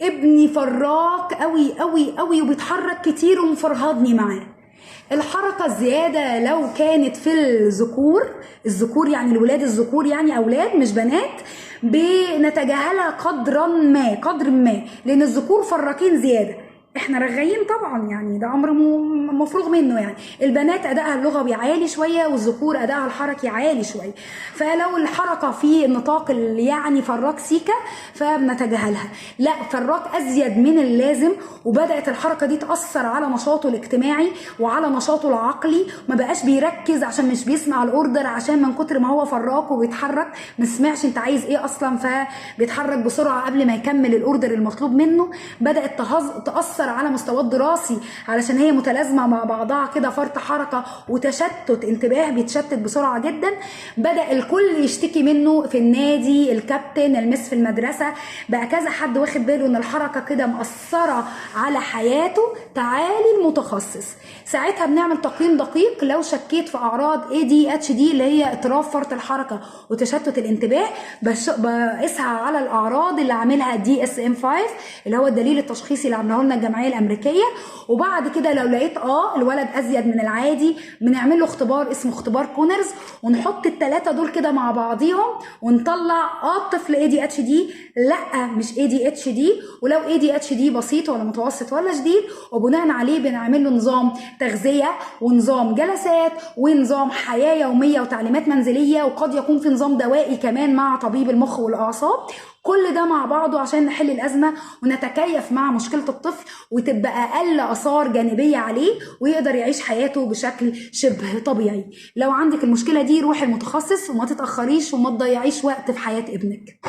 ابني فراك قوي قوي قوي وبيتحرك كتير ومفرهدني معاه. الحركة الزيادة لو كانت في الذكور يعني الولاد الذكور، يعني أولاد مش بنات، بنتجاهلها قدر ما، لأن الذكور فراكين زيادة، احنا رغايين طبعا، يعني ده امر مفروغ منه. يعني البنات ادائها اللغوي عالي شويه والذكور ادائها الحركي عالي شويه، فلو الحركه في النطاق اللي يعني فراك سيكا فبنتجاهلها. لا، فراك ازيد من اللازم، وبدات الحركه دي تاثر على نشاطه الاجتماعي وعلى نشاطه العقلي، ما بقاش بيركز عشان مش بيسمع الاوردر، عشان من كتر ما هو فراك وبيتحرك ما سمعش انت عايز ايه اصلا، فبيتحرك بسرعه قبل ما يكمل الاوردر المطلوب منه. بدات تاثر على مستواه الدراسي علشان هي متلازمه مع بعضها كده، فرط حركه وتشتت انتباه، بيتشتت بسرعه جدا. بدا الكل يشتكي منه في النادي، الكابتن، المس في المدرسه، بقى كذا حد واخد باله ان الحركه كده مأثره على حياته. تعالي المتخصص، ساعتها بنعمل تقييم دقيق. لو شكيت في اعراض ADHD اللي هي اضطراب فرط الحركه وتشتت الانتباه، بقيسها على الاعراض اللي عاملها DSM-5 اللي هو الدليل التشخيصي اللي عاملاه لنا الجمعيه الامريكيه. وبعد كده لو لقيت الولد ازيد من العادي، بنعمل له اختبار اسمه اختبار كونرز، ونحط الثلاثه دول كده مع بعضيهم ونطلع الطفل ADHD لا مش ADHD، ولو ADHD بسيط ولا متوسط ولا شديد. وبناء عليه بنعمل له نظام تغذيه ونظام جلسات ونظام حياه يوميه وتعليمات منزليه، وقد يكون في نظام دوائي كمان مع طبيب المخ والاعصاب. كل ده مع بعضه عشان نحل الأزمة ونتكيف مع مشكلة الطفل، وتبقى أقل آثار جانبية عليه ويقدر يعيش حياته بشكل شبه طبيعي. لو عندك المشكلة دي روحي المتخصص وما تتأخريش وما تضيعيش وقت في حياة ابنك.